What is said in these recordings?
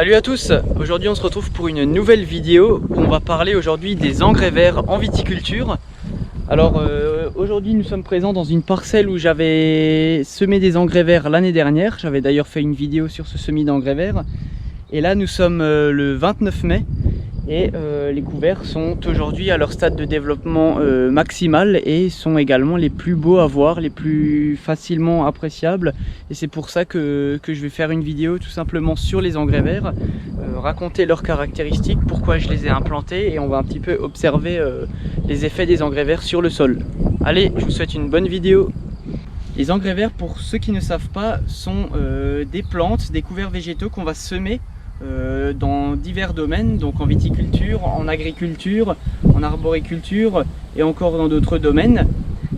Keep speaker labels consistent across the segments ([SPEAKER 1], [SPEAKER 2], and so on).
[SPEAKER 1] Salut à tous, aujourd'hui on se retrouve pour une nouvelle vidéo où on va parler aujourd'hui des engrais verts en viticulture. Alors aujourd'hui nous sommes présents dans une parcelle où j'avais semé des engrais verts l'année dernière. J'avais d'ailleurs fait une vidéo sur ce semis d'engrais verts. Et là nous sommes le 29 mai et les couverts sont aujourd'hui à leur stade de développement maximal et sont également les plus beaux à voir, les plus facilement appréciables. Et c'est pour ça que je vais faire une vidéo tout simplement sur les engrais verts, raconter leurs caractéristiques, pourquoi je les ai implantés, et on va un petit peu observer les effets des engrais verts sur le sol. Allez, je vous souhaite une bonne vidéo. Les engrais verts, pour ceux qui ne savent pas, sont des plantes, des couverts végétaux qu'on va semer dans divers domaines, donc en viticulture, en agriculture, en arboriculture et encore dans d'autres domaines,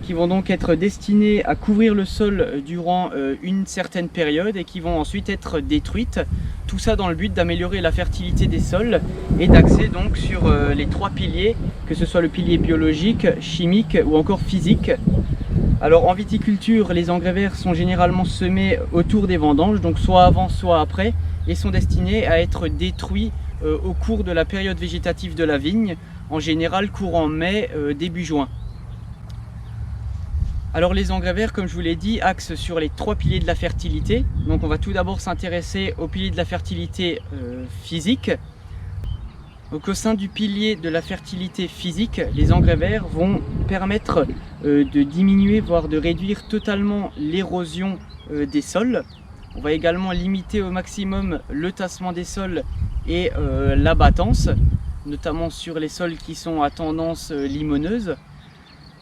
[SPEAKER 1] qui vont donc être destinés à couvrir le sol durant une certaine période et qui vont ensuite être détruites. Tout ça dans le but d'améliorer la fertilité des sols et d'axer donc sur les trois piliers, que ce soit le pilier biologique, chimique ou encore physique. Alors en viticulture, les engrais verts sont généralement semés autour des vendanges, donc soit avant soit après, et sont destinés à être détruits au cours de la période végétative de la vigne, en général courant mai, début juin. Alors les engrais verts, comme je vous l'ai dit, axent sur les trois piliers de la fertilité. Donc on va tout d'abord s'intéresser au pilier de la fertilité physique. Donc au sein du pilier de la fertilité physique, les engrais verts vont permettre de diminuer, voire de réduire totalement l'érosion des sols. On va également limiter au maximum le tassement des sols et l'abattance, notamment sur les sols qui sont à tendance limoneuse.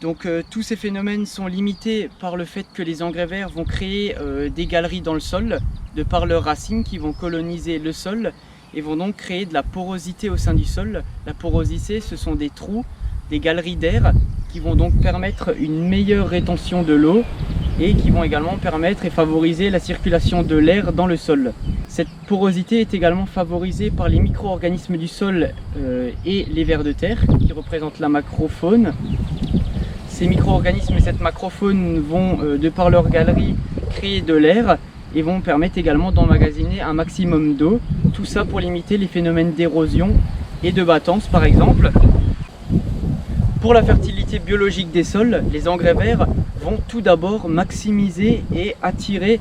[SPEAKER 1] Donc tous ces phénomènes sont limités par le fait que les engrais verts vont créer des galeries dans le sol, de par leurs racines qui vont coloniser le sol et vont donc créer de la porosité au sein du sol. La porosité, ce sont des trous, des galeries d'air qui vont donc permettre une meilleure rétention de l'eau et qui vont également permettre et favoriser la circulation de l'air dans le sol. Cette porosité est également favorisée par les micro-organismes du sol et les vers de terre qui représentent la macrofaune. Ces micro-organismes et cette macrofaune vont, de par leur galerie, créer de l'air et vont permettre également d'emmagasiner un maximum d'eau. Tout ça pour limiter les phénomènes d'érosion et de battance par exemple. Pour la fertilité biologique des sols, les engrais verts vont tout d'abord maximiser et attirer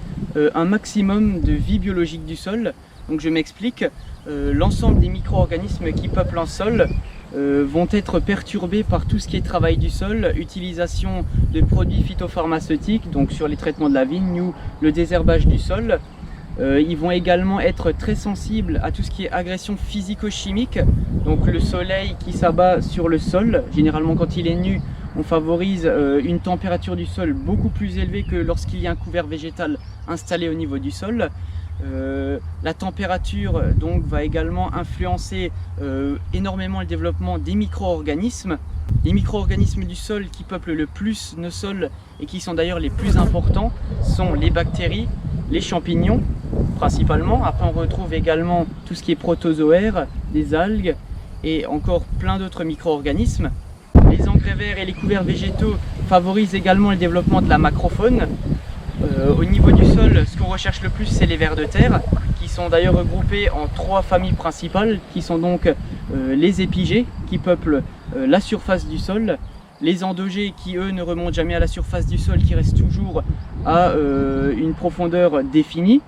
[SPEAKER 1] un maximum de vie biologique du sol. Donc je m'explique, l'ensemble des micro-organismes qui peuplent un sol vont être perturbés par tout ce qui est travail du sol, utilisation de produits phytopharmaceutiques, donc sur les traitements de la vigne ou le désherbage du sol. Ils vont également être très sensibles à tout ce qui est agression physico-chimique, donc le soleil qui s'abat sur le sol. Généralement quand il est nu, on favorise une température du sol beaucoup plus élevée que lorsqu'il y a un couvert végétal installé au niveau du sol. La température donc va également influencer énormément le développement des micro-organismes. Les micro-organismes du sol qui peuplent le plus nos sols et qui sont d'ailleurs les plus importants sont les bactéries, les champignons principalement. Après on retrouve également tout ce qui est protozoaire, des algues et encore plein d'autres micro-organismes. Les engrais verts et les couverts végétaux favorisent également le développement de la macrofaune. Au niveau du sol, ce qu'on recherche le plus, c'est les vers de terre, qui sont d'ailleurs regroupés en trois familles principales, qui sont donc les épigées, qui peuplent la surface du sol, les endogées, qui eux ne remontent jamais à la surface du sol, qui restent toujours à une profondeur définie,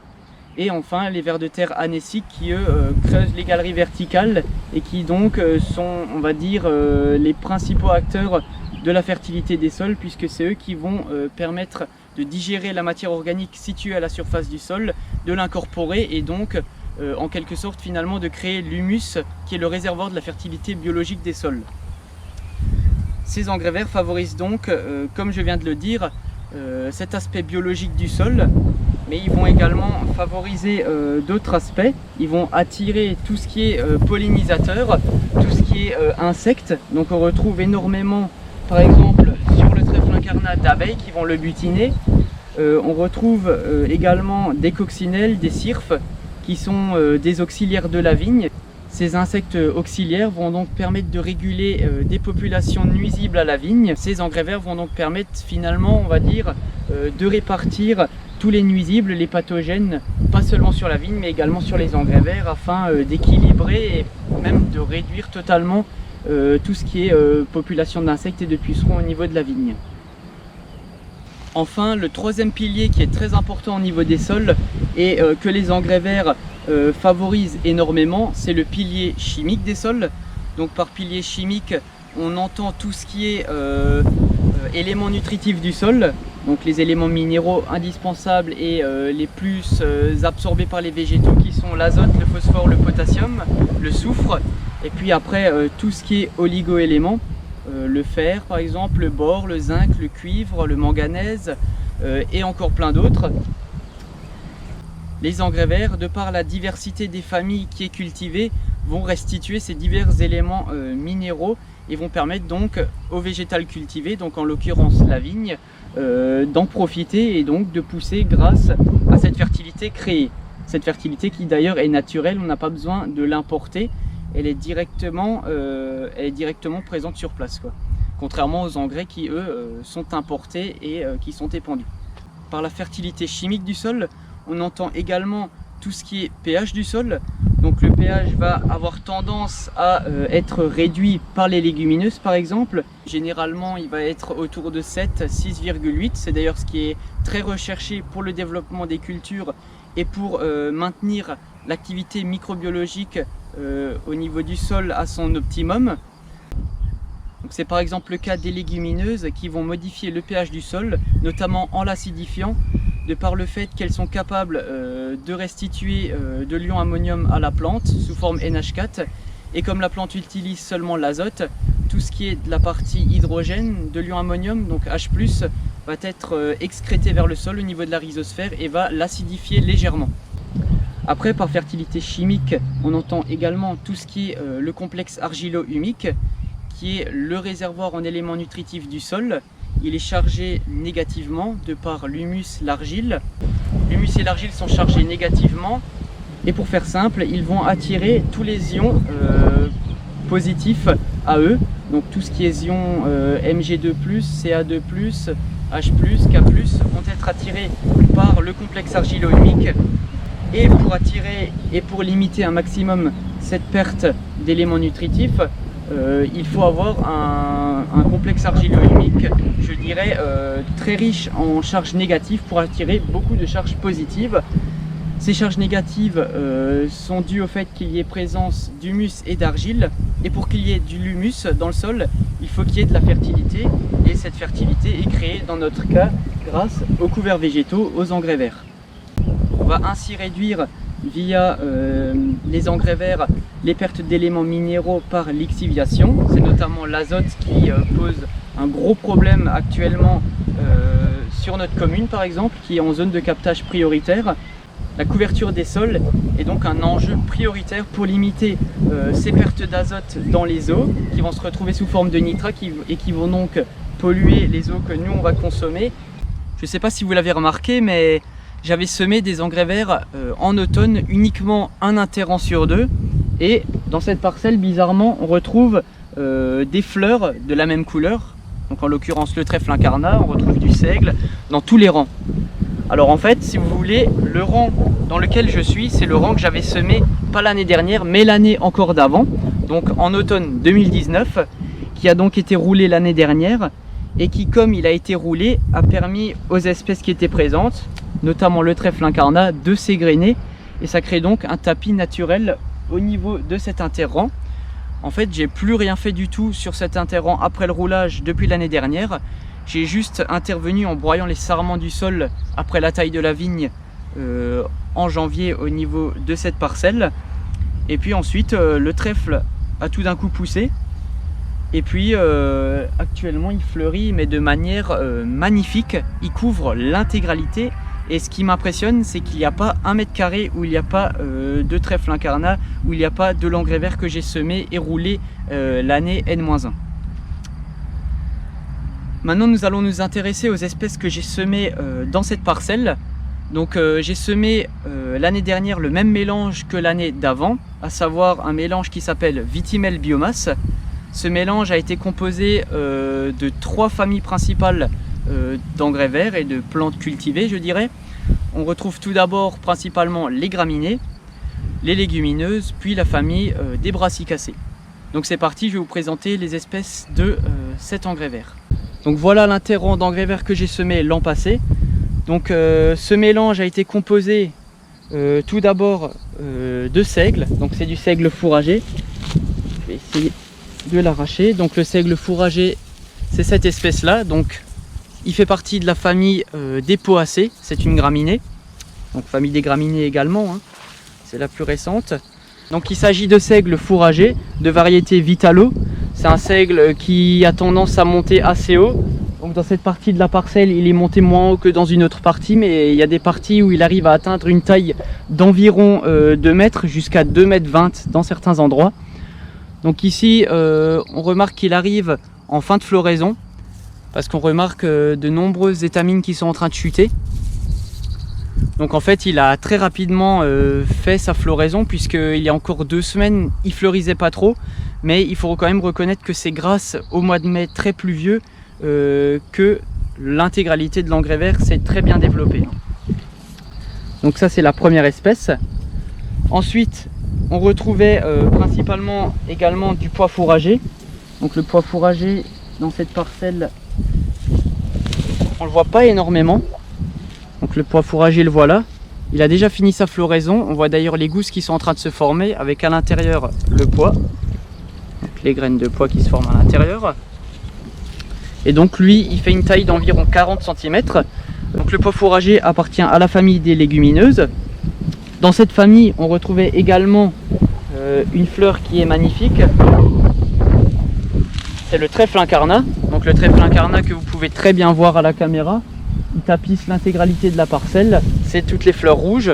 [SPEAKER 1] et enfin les vers de terre anéciques, qui eux creusent les galeries verticales, et qui donc sont, on va dire, les principaux acteurs de la fertilité des sols, puisque c'est eux qui vont permettre de digérer la matière organique située à la surface du sol, de l'incorporer et donc en quelque sorte finalement de créer l'humus qui est le réservoir de la fertilité biologique des sols. Ces engrais verts favorisent donc, comme je viens de le dire, cet aspect biologique du sol, mais ils vont également favoriser d'autres aspects. Ils vont attirer tout ce qui est pollinisateur, tout ce qui est insectes. Donc on retrouve énormément, par exemple, sur le trèfle incarnat, d'abeilles qui vont le butiner. On retrouve également des coccinelles, des cirfes, qui sont des auxiliaires de la vigne. Ces insectes auxiliaires vont donc permettre de réguler des populations nuisibles à la vigne. Ces engrais verts vont donc permettre finalement, on va dire, de répartir tous les nuisibles, les pathogènes, pas pas seulement sur la vigne mais également sur les engrais verts afin d'équilibrer et même de réduire totalement tout ce qui est population d'insectes et de pucerons au niveau de la vigne. Enfin, le troisième pilier qui est très important au niveau des sols et que les engrais verts favorisent énormément, c'est le pilier chimique des sols. Donc par pilier chimique, on entend tout ce qui est éléments nutritifs du sol, donc les éléments minéraux indispensables et les plus absorbés par les végétaux qui sont l'azote, le phosphore, le potassium, le soufre, et puis après tout ce qui est oligo-éléments, le fer par exemple, le bore, le zinc, le cuivre, le manganèse et encore plein d'autres. Les engrais verts, de par la diversité des familles qui est cultivée, vont restituer ces divers éléments minéraux et vont permettre donc au végétal cultivé, donc en l'occurrence la vigne, d'en profiter et donc de pousser grâce à cette fertilité créée. Cette fertilité qui d'ailleurs est naturelle, on n'a pas besoin de l'importer, elle est directement présente sur place, quoi. Contrairement aux engrais qui eux sont importés et qui sont épandus. Par la fertilité chimique du sol, on entend également tout ce qui est pH du sol. Donc le pH va avoir tendance à être réduit par les légumineuses par exemple. Généralement il va être autour de 7, 6,8. C'est d'ailleurs ce qui est très recherché pour le développement des cultures et pour maintenir l'activité microbiologique au niveau du sol à son optimum. C'est par exemple le cas des légumineuses qui vont modifier le pH du sol, notamment en l'acidifiant, de par le fait qu'elles sont capables de restituer de l'ion ammonium à la plante sous forme NH4. Et comme la plante utilise seulement l'azote, tout ce qui est de la partie hydrogène de l'ion ammonium, donc H+, va être excrété vers le sol au niveau de la rhizosphère et va l'acidifier légèrement. Après, par fertilité chimique, on entend également tout ce qui est le complexe argilo-humique, qui est le réservoir en éléments nutritifs du sol. Il est chargé négativement de par l'humus, l'argile. L'humus et l'argile sont chargés négativement et pour faire simple, ils vont attirer tous les ions positifs à eux. Donc tout ce qui est ions Mg2+, Ca2+, H+, K+, vont être attirés par le complexe argilo-humique. Et pour attirer et pour limiter un maximum cette perte d'éléments nutritifs, il faut avoir un complexe argilo-humique, je dirais, très riche en charges négatives pour attirer beaucoup de charges positives. Ces charges négatives sont dues au fait qu'il y ait présence d'humus et d'argile. Et pour qu'il y ait de l'humus dans le sol, il faut qu'il y ait de la fertilité. Et cette fertilité est créée dans notre cas grâce aux couverts végétaux, aux engrais verts. On va ainsi réduire via les engrais verts les pertes d'éléments minéraux par lixiviation. C'est notamment l'azote qui pose un gros problème actuellement sur notre commune par exemple, qui est en zone de captage prioritaire. La couverture des sols est donc un enjeu prioritaire pour limiter ces pertes d'azote dans les eaux qui vont se retrouver sous forme de nitrats et qui vont donc polluer les eaux que nous on va consommer. Je ne sais pas si vous l'avez remarqué, mais j'avais semé des engrais verts en automne, uniquement un interrant sur deux. Et dans cette parcelle, bizarrement, on retrouve des fleurs de la même couleur. Donc en l'occurrence le trèfle incarnat, on retrouve du seigle dans tous les rangs. Alors en fait, si vous voulez, le rang dans lequel je suis, c'est le rang que j'avais semé, pas l'année dernière, mais l'année encore d'avant. Donc en automne 2019, qui a donc été roulé l'année dernière. Et qui, comme il a été roulé, a permis aux espèces qui étaient présentes, notamment le trèfle incarnat, de s'égrener. Et ça crée donc un tapis naturel au niveau de cet interrang. En fait, j'ai plus rien fait du tout sur cet interrang après le roulage depuis l'année dernière. J'ai juste intervenu en broyant les sarments du sol après la taille de la vigne en janvier au niveau de cette parcelle. Et puis ensuite, le trèfle a tout d'un coup poussé. Et puis actuellement il fleurit mais de manière magnifique, il couvre l'intégralité et ce qui m'impressionne c'est qu'il n'y a pas 1 mètre carré où il n'y a pas de trèfle incarnat, où il n'y a pas de l'engrais vert que j'ai semé et roulé l'année N-1. Maintenant nous allons nous intéresser aux espèces que j'ai semées dans cette parcelle. Donc j'ai semé l'année dernière le même mélange que l'année d'avant, à savoir un mélange qui s'appelle Vitimel Biomasse. Ce mélange a été composé de 3 familles principales d'engrais verts et de plantes cultivées, je dirais. on retrouve tout d'abord principalement les graminées, les légumineuses, puis la famille des brassicacées. Donc c'est parti, je vais vous présenter les espèces de cet engrais vert. Donc voilà l'interrang d'engrais vert que j'ai semé l'an passé. Donc ce mélange a été composé tout d'abord de seigle, donc c'est du seigle fourragé. Je vais essayer de l'arracher. Donc le seigle fourragé, c'est cette espèce là, donc il fait partie de la famille des poacées, c'est une graminée, donc famille des graminées également, hein. C'est la plus récente. Donc il s'agit de seigle fourragé de variété Vitalo. C'est un seigle qui a tendance à monter assez haut. Donc dans cette partie de la parcelle, il est monté moins haut que dans une autre partie, mais il y a des parties où il arrive à atteindre une taille d'environ 2 mètres jusqu'à 2,20 m dans certains endroits. Donc ici, on remarque qu'il arrive en fin de floraison, parce qu'on remarque de nombreuses étamines qui sont en train de chuter. Donc en fait, il a très rapidement fait sa floraison, puisqu'il y a encore 2 semaines, il fleurisait pas trop. Mais il faut quand même reconnaître que c'est grâce au mois de mai très pluvieux que l'intégralité de l'engrais vert s'est très bien développée. Donc ça, c'est la première espèce. Ensuite, on retrouvait principalement également du pois fourragé. Donc le pois fourragé dans cette parcelle, on le voit pas énormément. Donc le pois fourragé, le voilà. Il a déjà fini sa floraison. On voit d'ailleurs les gousses qui sont en train de se former avec à l'intérieur le pois. Donc les graines de pois qui se forment à l'intérieur. Et donc lui, il fait une taille d'environ 40 cm. Donc le pois fourragé appartient à la famille des légumineuses. Dans cette famille, on retrouvait également une fleur qui est magnifique. C'est le trèfle incarnat. Donc le trèfle incarnat que vous pouvez très bien voir à la caméra. Il tapisse l'intégralité de la parcelle. C'est toutes les fleurs rouges.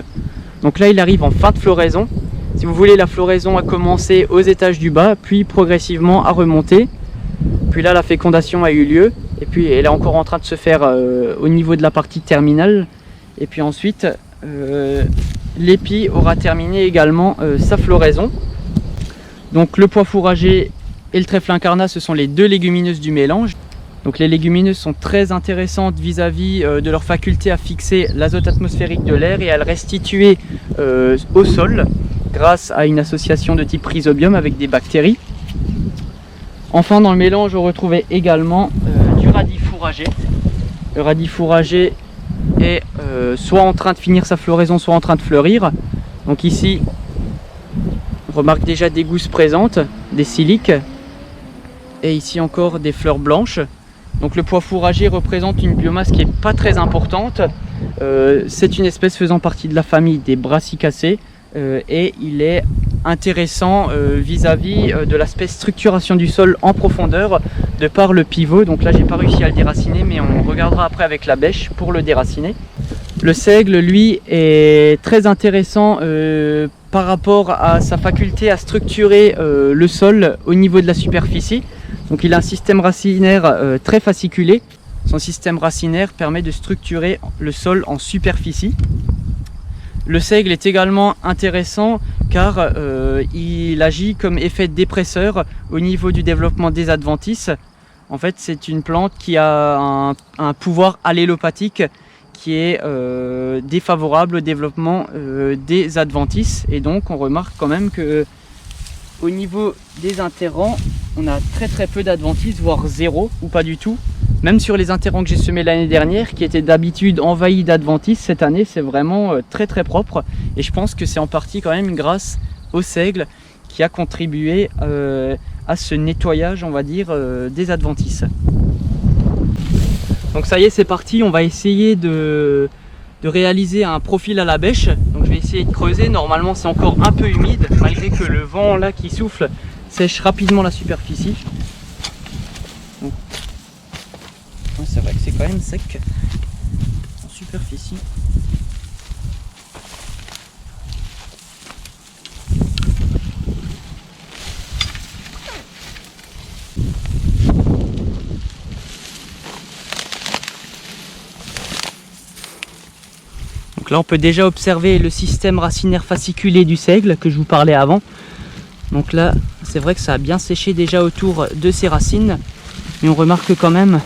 [SPEAKER 1] Donc là, il arrive en fin de floraison. Si vous voulez, la floraison a commencé aux étages du bas, puis progressivement a remonté. Puis là, la fécondation a eu lieu. Et puis, elle est encore en train de se faire au niveau de la partie terminale. Et puis ensuite, l'épi aura terminé également sa floraison. Donc le pois fourragé et le trèfle incarnat, ce sont les 2 légumineuses du mélange. Donc les légumineuses sont très intéressantes vis-à-vis de leur faculté à fixer l'azote atmosphérique de l'air et à le restituer au sol grâce à une association de type rhizobium avec des bactéries. Enfin, dans le mélange, on retrouvait également du radis fourragé. Le radis fourragé est soit en train de finir sa floraison, soit en train de fleurir. Donc ici, on remarque déjà des gousses présentes, des siliques, et ici encore des fleurs blanches. Donc le pois fourragé représente une biomasse qui n'est pas très importante. C'est une espèce faisant partie de la famille des brassicacées et il est intéressant vis-à-vis de l'aspect structuration du sol en profondeur de par le pivot. Donc là, j'ai pas réussi à le déraciner, mais on regardera après avec la bêche pour le déraciner. Le seigle, lui, est très intéressant par rapport à sa faculté à structurer le sol au niveau de la superficie. Donc il a un système racinaire très fasciculé. Son système racinaire permet de structurer le sol en superficie. Le seigle est également intéressant car il agit comme effet dépresseur au niveau du développement des adventices. En fait, c'est une plante qui a un pouvoir allélopathique qui est défavorable au développement des adventices. Et donc on remarque quand même que au niveau des interrants, on a très peu d'adventices, voire 0 ou pas du tout. Même sur les interrants que j'ai semés l'année dernière, qui étaient d'habitude envahis d'adventices, cette année c'est vraiment très propre. Et je pense que c'est en partie quand même grâce au seigle qui a contribué à ce nettoyage, on va dire, des adventices. Donc ça y est, c'est parti, on va essayer de réaliser un profil à la bêche. Donc je vais essayer de creuser. Normalement c'est encore un peu humide, malgré que le vent là qui souffle sèche rapidement la superficie. Donc, c'est vrai que c'est quand même sec en superficie. Donc là on peut déjà observer le système racinaire fasciculé du seigle que je vous parlais avant. Donc là c'est vrai que ça a bien séché déjà autour de ses racines, mais on remarque quand même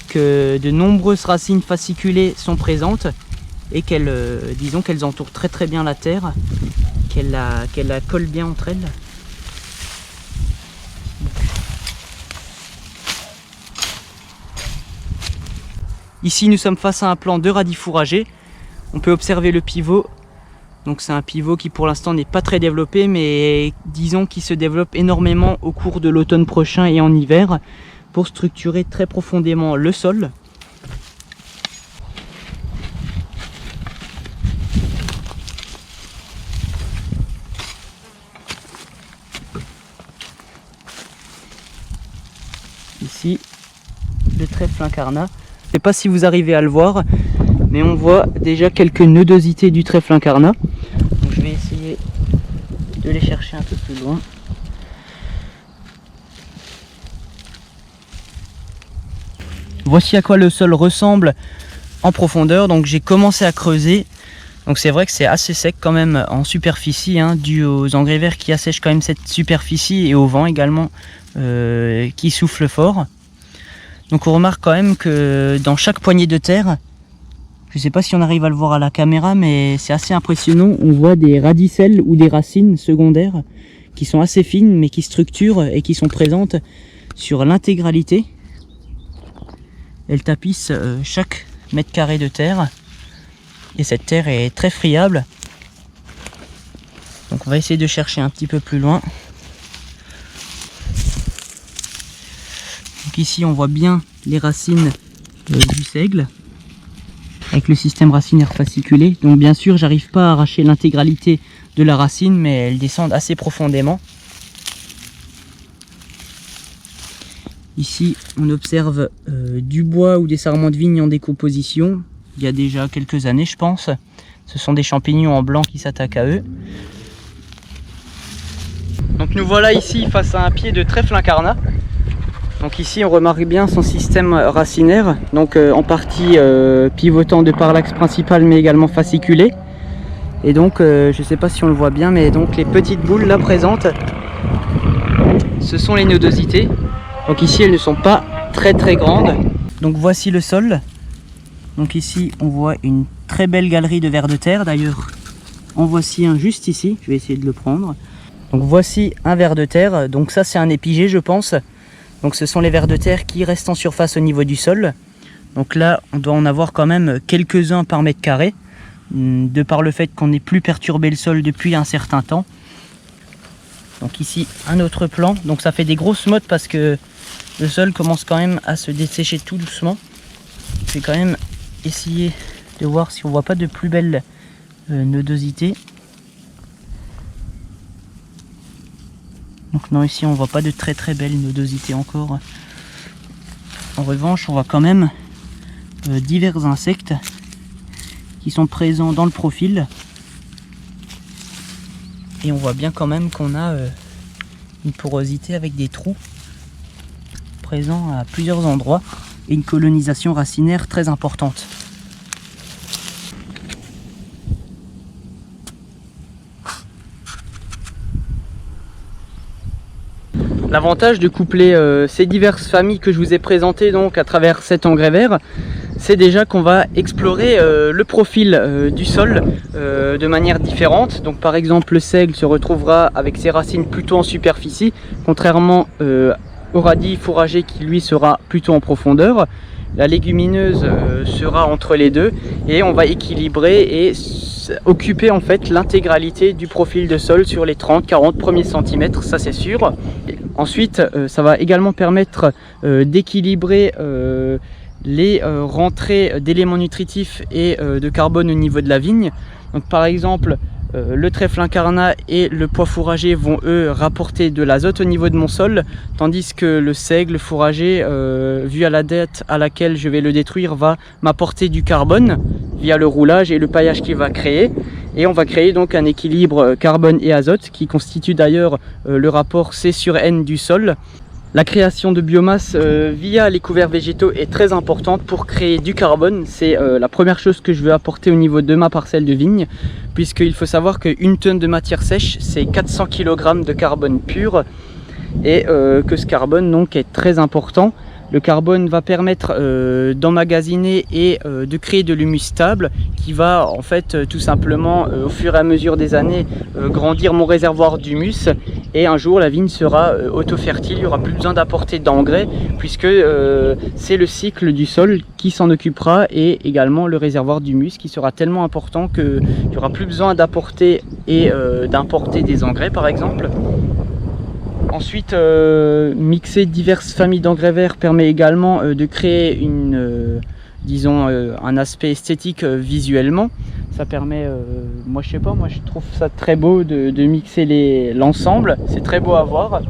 [SPEAKER 1] que de nombreuses racines fasciculées sont présentes et disons qu'elles entourent très bien la terre, qu'elles la collent bien entre elles. Ici nous sommes face à un plan de radis fourragers. On peut observer le pivot. Donc c'est un pivot qui pour l'instant n'est pas très développé, mais disons qu'il se développe énormément au cours de l'automne prochain et en hiver pour structurer très profondément le sol. Ici, le trèfle incarnat. Je ne sais pas si vous arrivez à le voir, mais on voit déjà quelques nodosités du trèfle incarnat. Donc je vais essayer de les chercher un peu plus loin. Voici à quoi le sol ressemble en profondeur. Donc j'ai commencé à creuser. Donc c'est vrai que c'est assez sec quand même en superficie, dû aux engrais verts qui assèchent quand même cette superficie et au vent également qui souffle fort. Donc on remarque quand même que dans chaque poignée de terre, je ne sais pas si on arrive à le voir à la caméra, mais c'est assez impressionnant. On voit des radicelles ou des racines secondaires qui sont assez fines, mais qui structurent et qui sont présentes sur l'intégralité. Elles tapissent chaque mètre carré de terre. Et cette terre est très friable. Donc on va essayer de chercher un petit peu plus loin. Donc ici on voit bien les racines du seigle avec le système racinaire fasciculé. Donc bien sûr j'arrive pas à arracher l'intégralité de la racine, mais elles descendent assez profondément. Ici on observe du bois ou des sarments de vigne en décomposition. Il y a déjà quelques années je pense. Ce sont des champignons en blanc qui s'attaquent à eux. Donc nous voilà ici face à un pied de trèfle incarnat. Donc ici on remarque bien son système racinaire, donc en partie pivotant de par l'axe principal mais également fasciculé. Et donc je ne sais pas si on le voit bien, mais donc les petites boules là présentes, ce sont les nodosités. Donc ici elles ne sont pas très grandes. Donc voici le sol. Donc ici on voit une très belle galerie de vers de terre. D'ailleurs en voici un juste ici, je vais essayer de le prendre. Donc voici un ver de terre, donc ça c'est un épigée je pense. Donc ce sont les vers de terre qui restent en surface au niveau du sol. Donc là on doit en avoir quand même quelques-uns par mètre carré, de par le fait qu'on n'ait plus perturbé le sol depuis un certain temps. Donc ici un autre plan, donc ça fait des grosses mottes parce que le sol commence quand même à se dessécher tout doucement. Je vais quand même essayer de voir si on voit pas de plus belles nodosités. Donc non, ici on voit pas de très belles nodosités encore. En revanche on voit quand même divers insectes qui sont présents dans le profil. Et on voit bien quand même qu'on a une porosité avec des trous présents à plusieurs endroits et une colonisation racinaire très importante. L'avantage de coupler ces diverses familles que je vous ai présentées donc à travers cet engrais vert, c'est déjà qu'on va explorer le profil du sol de manière différente. Donc par exemple le seigle se retrouvera avec ses racines plutôt en superficie, contrairement au radis fourragé qui lui sera plutôt en profondeur. La légumineuse sera entre les deux et on va équilibrer et occuper en fait l'intégralité du profil de sol sur les 30-40 premiers centimètres, ça c'est sûr. Ensuite ça va également permettre d'équilibrer les rentrées d'éléments nutritifs et de carbone au niveau de la vigne. Donc par exemple le trèfle incarnat et le pois fourragé vont eux rapporter de l'azote au niveau de mon sol, tandis que le seigle fourragé, vu à la date à laquelle je vais le détruire, va m'apporter du carbone via le roulage et le paillage qu'il va créer. Et on va créer donc un équilibre carbone et azote qui constitue d'ailleurs le rapport C sur N du sol. La création de biomasse via les couverts végétaux est très importante pour créer du carbone. C'est la première chose que je veux apporter au niveau de ma parcelle de vigne, puisqu'il faut savoir qu'une tonne de matière sèche, c'est 400 kg de carbone pur, et que ce carbone donc est très important Le carbone va permettre d'emmagasiner et de créer de l'humus stable qui va en fait tout simplement au fur et à mesure des années grandir mon réservoir d'humus, et un jour la vigne sera auto-fertile, il n'y aura plus besoin d'apporter d'engrais puisque c'est le cycle du sol qui s'en occupera, et également le réservoir d'humus qui sera tellement important qu'il n'y aura plus besoin d'apporter et d'importer des engrais par exemple. Ensuite, mixer diverses familles d'engrais verts permet également de créer disons un aspect esthétique visuellement. Ça permet, moi je sais pas, moi je trouve ça très beau de mixer l'ensemble, c'est très beau à voir.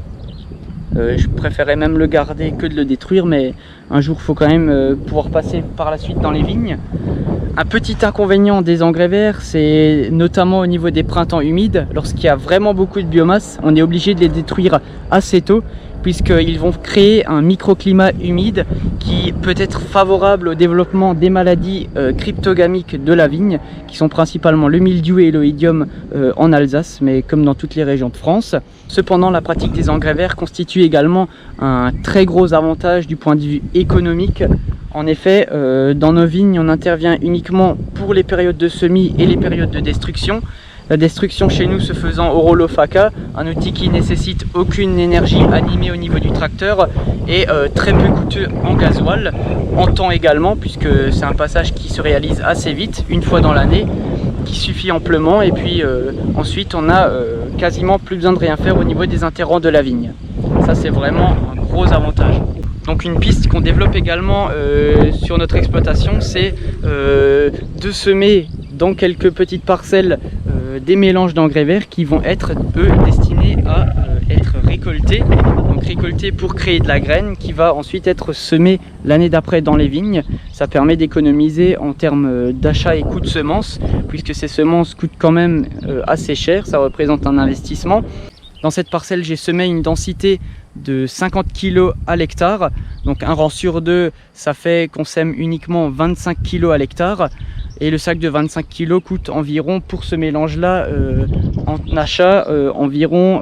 [SPEAKER 1] Je préférais même le garder que de le détruire, mais un jour il faut quand même pouvoir passer par la suite dans les vignes. Un petit inconvénient des engrais verts, c'est notamment au niveau des printemps humides. Lorsqu'il y a vraiment beaucoup de biomasse, on est obligé de les détruire assez tôt, puisqu'ils vont créer un microclimat humide qui peut être favorable au développement des maladies cryptogamiques de la vigne, qui sont principalement le mildiou et l'oïdium en Alsace, mais comme dans toutes les régions de France. Cependant, la pratique des engrais verts constitue également un très gros avantage du point de vue économique. En effet, dans nos vignes, on intervient uniquement pour les périodes de semis et les périodes de destruction. La destruction chez nous se faisant au rouleau FACA, un outil qui nécessite aucune énergie animée au niveau du tracteur et très peu coûteux en gasoil, en temps également, puisque c'est un passage qui se réalise assez vite, une fois dans l'année, qui suffit amplement, et puis ensuite on a quasiment plus besoin de rien faire au niveau des interrants de la vigne. Ça c'est vraiment un gros avantage. Donc une piste qu'on développe également sur notre exploitation, c'est de semer dans quelques petites parcelles des mélanges d'engrais verts qui vont être eux destinés à être récoltés. Donc récoltés pour créer de la graine qui va ensuite être semée l'année d'après dans les vignes. Ça permet d'économiser en termes d'achat et coût de semences, puisque ces semences coûtent quand même assez cher, ça représente un investissement. Dans cette parcelle, j'ai semé une densité de 50 kg à l'hectare, donc un rang sur deux, ça fait qu'on sème uniquement 25 kg à l'hectare, et le sac de 25 kg coûte environ, pour ce mélange là en achat, environ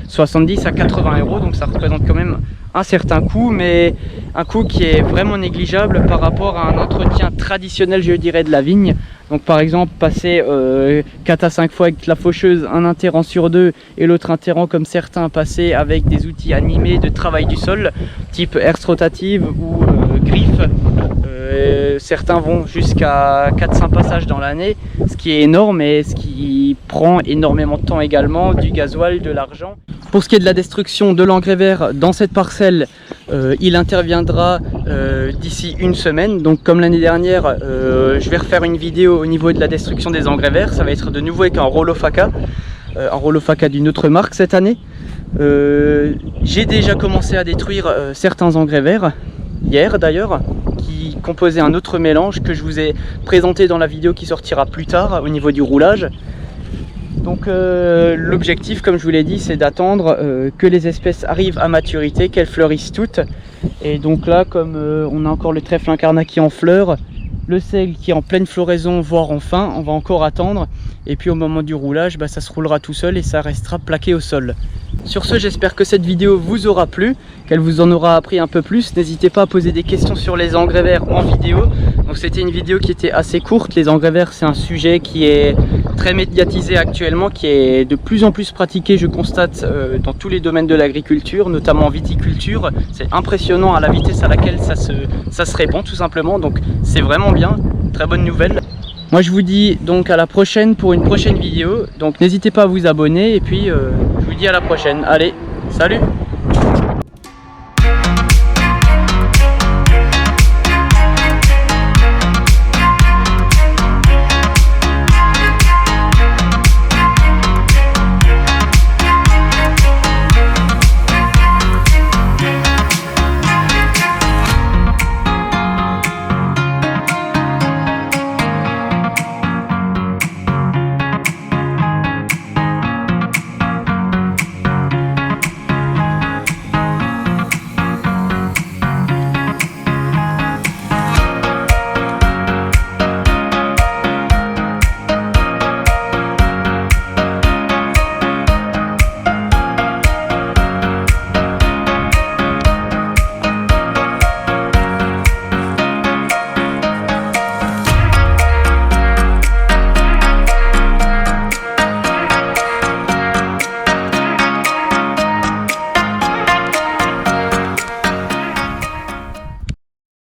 [SPEAKER 1] 70 à 80 €, donc ça représente quand même un certain coût, mais un coût qui est vraiment négligeable par rapport à un entretien traditionnel, je dirais, de la vigne. Donc par exemple, passer 4 à 5 fois avec la faucheuse, un interrant sur deux, et l'autre interrant comme certains passer avec des outils animés de travail du sol type herse rotative ou griffe. Certains vont jusqu'à 4-5 passages dans l'année, ce qui est énorme et ce qui prend énormément de temps également, du gasoil, de l'argent. Pour ce qui est de la destruction de l'engrais vert dans cette parcelle, il interviendra d'ici une semaine. Donc comme l'année dernière, je vais refaire une vidéo au niveau de la destruction des engrais verts. Ça va être de nouveau avec un rouleau FACA d'une autre marque cette année. J'ai déjà commencé à détruire certains engrais verts, hier d'ailleurs, qui composaient un autre mélange que je vous ai présenté dans la vidéo qui sortira plus tard au niveau du roulage. Donc l'objectif, comme je vous l'ai dit, c'est d'attendre que les espèces arrivent à maturité, qu'elles fleurissent toutes. Et donc là, comme on a encore le trèfle incarnat qui est en fleur, le seigle qui est en pleine floraison, voire en fin, on va encore attendre. Et puis au moment du roulage, ça se roulera tout seul et ça restera plaqué au sol. Sur ce, j'espère que cette vidéo vous aura plu, qu'elle vous en aura appris un peu plus. N'hésitez pas à poser des questions sur les engrais verts en vidéo. Donc c'était une vidéo qui était assez courte. Les engrais verts, c'est un sujet qui est très médiatisé actuellement, qui est de plus en plus pratiqué, je constate, dans tous les domaines de l'agriculture, notamment en viticulture. C'est impressionnant à la vitesse à laquelle ça se répand tout simplement. Donc c'est vraiment bien, très bonne nouvelle. Moi je vous dis donc à la prochaine pour une prochaine vidéo. Donc n'hésitez pas à vous abonner et puis je vous dis à la prochaine. Allez, salut!